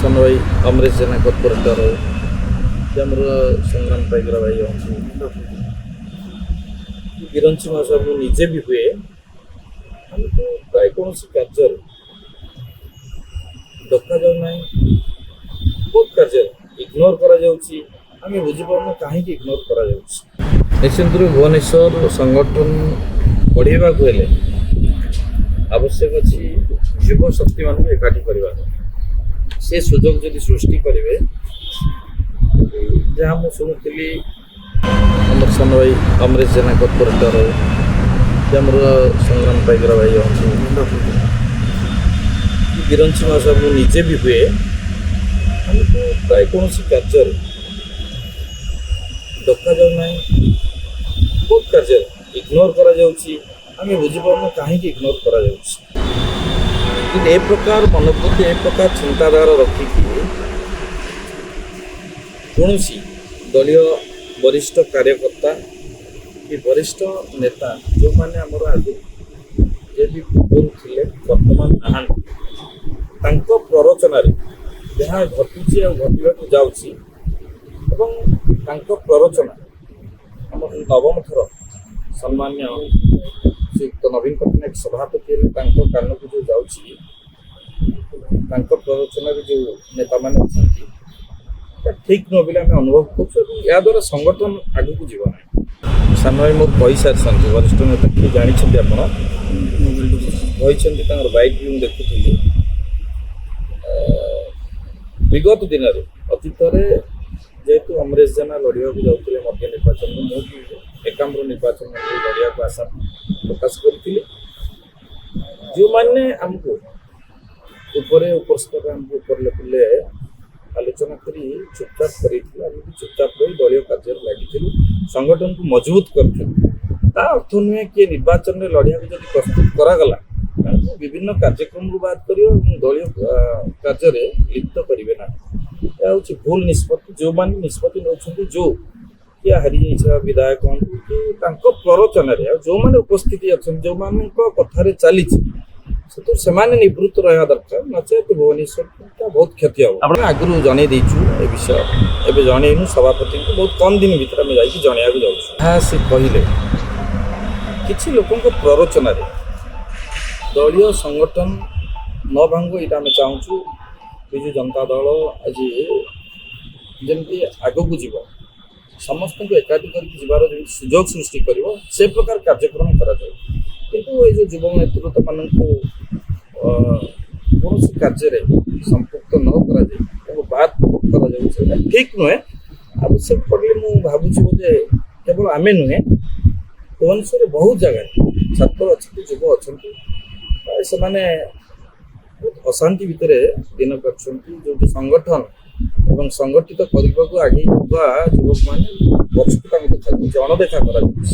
ସାନ ଭାଇ ଅମରେଶ ଜେନା କର୍ପୋରେଟର ଆମର ସଂଗ୍ରାମ ପାଇକରା ଭାଇ ହୁଅନ୍ତୁ ବିରଞ୍ଚି ମହାଶୟ ମୁଁ ନିଜେ ବି ହୁଏ ଆମକୁ ପ୍ରାୟ କୌଣସି କାର୍ଯ୍ୟରେ ଦେଖାଯାଉ ନାହିଁ ବହୁତ କାର୍ଯ୍ୟରେ ଇଗ୍ନୋର କରାଯାଉଛି ଆମେ ବୁଝିପାରୁନୁ କାହିଁକି ଇଗ୍ନୋର କରାଯାଉଛି। ନିଶ୍ଚିନ୍ତ ଭୁବନେଶ୍ୱର ସଂଗଠନ ବଢ଼େଇବାକୁ ହେଲେ ଆବଶ୍ୟକ ଅଛି ଯୁବଶକ୍ତିମାନଙ୍କୁ ଏକାଠି କରିବାର ସେ ସୁଯୋଗ ଯଦି ସୃଷ୍ଟି କରିବେ ଯାହା ମୁଁ ଶୁଣୁଥିଲି ଆମର ସାନ ଭାଇ ଅମରେଶ ଜେନା କର୍ପୋରେଟର ଆମର ସଂଗ୍ରାମ ପାଇକରା ଭାଇ ହୁଅନ୍ତୁ ବିରଞ୍ଚି ମହାଶୟ ମୁଁ ନିଜେ ବି ହୁଏ ଆମକୁ ପ୍ରାୟ କୌଣସି କାର୍ଯ୍ୟରେ ଦେଖାଯାଉ ନାହିଁ ବହୁତ କାର୍ଯ୍ୟରେ ଇଗ୍ନୋର କରାଯାଉଛି ଆମେ ବୁଝିପାରୁନୁ କାହିଁକି ଇଗ୍ନୋର କରାଯାଉଛି। କିନ୍ତୁ ଏ ପ୍ରକାର ମନୋବୃତ୍ତି ଏ ପ୍ରକାର ଚିନ୍ତାଧାରା ରଖିକି କୌଣସି ଦଳୀୟ ବରିଷ୍ଠ କାର୍ଯ୍ୟକର୍ତ୍ତା କି ବରିଷ୍ଠ ନେତା ଯେଉଁମାନେ ଆମର ଆଗରୁ ଯଦି ପୂର୍ବରୁ ଥିଲେ ବର୍ତ୍ତମାନ ନାହାନ୍ତି ତାଙ୍କ ପ୍ରରୋଚନାରେ ଯାହା ଘଟୁଛି ଆଉ ଘଟିବାକୁ ଯାଉଛି ଏବଂ ତାଙ୍କ ପ୍ରରୋଚନା ଆମର ନବମ ଥର ସମ୍ମାନୀୟ ଶ୍ରୀଯୁକ୍ତ ନବୀନ ପଟ୍ଟନାୟକ ସଭାପତି ହେଲେ ତାଙ୍କ କାନକୁ ଯେଉଁ ଯାଉଛି ତାଙ୍କ ପ୍ରରୋଚନାରେ ଯେଉଁ ନେତାମାନେ ଅଛନ୍ତି ଠିକ୍ ନୁହଁ ବୋଲି ଆମେ ଅନୁଭବ କରୁଛୁ ଏବଂ ଏହାଦ୍ୱାରା ସଂଗଠନ ଆଗକୁ ଯିବ ନାହିଁ। ସାନ ଭାଇ ମୋର କହିସାରିଛନ୍ତି ବରିଷ୍ଠ ନେତା କିଏ ଜାଣିଛନ୍ତି ଆପଣ କହିଛନ୍ତି ତାଙ୍କର ବାଇକ୍ ବି ମୁଁ ଦେଖୁଥିଲି ବିଗତ ଦିନରେ ଅତୀତରେ ଯେହେତୁ ଅମରେଶ ଜେନା ଲଢ଼ିବାକୁ ଯାଉଥିଲେ ମଧ୍ୟ ନିର୍ବାଚନରେ ମୁଁ ବି ଏକାମ୍ର ନିର୍ବାଚନ ଲଢ଼ିବାକୁ ଆଶା ପ୍ରକାଶ କରିଥିଲି ଯେଉଁମାନେ ଆମକୁ ଉପରସ୍ତରରେ ଆମକୁ ଉପର ଲେବୁଲରେ ଆଲୋଚନା କରି ଚୁପଚାପ କରିଥିଲେ ଆମେ ବି ଚୁପଚାପ ରହି ଦଳୀୟ କାର୍ଯ୍ୟରେ ଲାଗିଥିଲୁ ସଂଗଠନକୁ ମଜବୁତ କରିଥିଲୁ। ତା ଅର୍ଥ ନୁହେଁ କିଏ ନିର୍ବାଚନରେ ଲଢ଼ିବାକୁ ଯଦି ପ୍ରସ୍ତୁତ କରାଗଲା ତାଙ୍କୁ ବିଭିନ୍ନ କାର୍ଯ୍ୟକ୍ରମରୁ ବାଦ କରିବ ଏବଂ ଦଳୀୟ କାର୍ଯ୍ୟରେ ଲିପ୍ତ କରିବେ ନାହିଁ। ଏହା ହେଉଛି ଭୁଲ ନିଷ୍ପତ୍ତି। ଯେଉଁମାନେ ନିଷ୍ପତ୍ତି ନେଉଛନ୍ତି ଯେଉଁ କିଏ ହାରିଯାଇଥିବା ବିଧାୟକ ହୁଅନ୍ତୁ କି ତାଙ୍କ ପ୍ରରୋଚନାରେ ଆଉ ଯେଉଁମାନେ ଉପସ୍ଥିତି ଅଛନ୍ତି ଯେଉଁମାନଙ୍କ କଥାରେ ଚାଲିଛି ସେଥିରୁ ସେମାନେ ନିବୃତ୍ତ ରହିବା ଦରକାର ନଚେତ ଭୁବନେଶ୍ୱର ବହୁତ କ୍ଷତି ହେବ। ଆପଣ ଆଗରୁ ଜଣେଇ ଦେଇଛୁ ଏ ବିଷୟ ଏବେ ଜଣେଇନୁ ସଭାପତିଙ୍କୁ ବହୁତ କମ୍ ଦିନ ଭିତରେ ଆମେ ଯାଇକି ଜଣେଇବାକୁ ଯାଉଛୁ। ଯାହା ସେ କହିଲେ କିଛି ଲୋକଙ୍କ ପ୍ରରୋଚନାରେ ଦଳୀୟ ସଂଗଠନ ନ ଭାଙ୍ଗୁ ଏଇଟା ଆମେ ଚାହୁଁଛୁ। ବିଜୁ ଜନତା ଦଳ ଆଜି ଯେମିତି ଆଗକୁ ଯିବ ସମସ୍ତଙ୍କୁ ଏକାଠି କରିକି ଯିବାର ଯେମିତି ସୁଯୋଗ ସୃଷ୍ଟି କରିବ ସେ ପ୍ରକାର କାର୍ଯ୍ୟକ୍ରମ କରାଯାଉ। କିନ୍ତୁ ଏଇ ଯେଉଁ ଯୁବ ନେତୃତ୍ୱମାନଙ୍କୁ କୌଣସି କାର୍ଯ୍ୟରେ ସମ୍ପୃକ୍ତ ନ କରାଯାଇ ତାଙ୍କୁ ବାଦ କରାଯାଉଛି ସେଇଟା ଠିକ୍ ନୁହେଁ। ଆବଶ୍ୟକ ପଡ଼ିଲେ ମୁଁ ଭାବୁଛି ବୋଧେ କେବଳ ଆମେ ନୁହେଁ ଭୁବନେଶ୍ୱରରେ ବହୁତ ଜାଗାରେ ଛାତ୍ର ଅଛନ୍ତି ଯୁବ ଅଛନ୍ତି ସେମାନେ ବହୁତ ଅଶାନ୍ତି ଭିତରେ ଦିନ କାଟୁଛନ୍ତି ଯେଉଁଠି ସଂଗଠନ ଏବଂ ସଂଗଠିତ କରିବାକୁ ଆଗେଇ ଯାଉଥିବା ଯୁବକମାନେ ପଛକୁ ତାଙ୍କୁ ଦେଖାଯାଉଛି ଅଣଦେଖା କରାଯାଉଛି।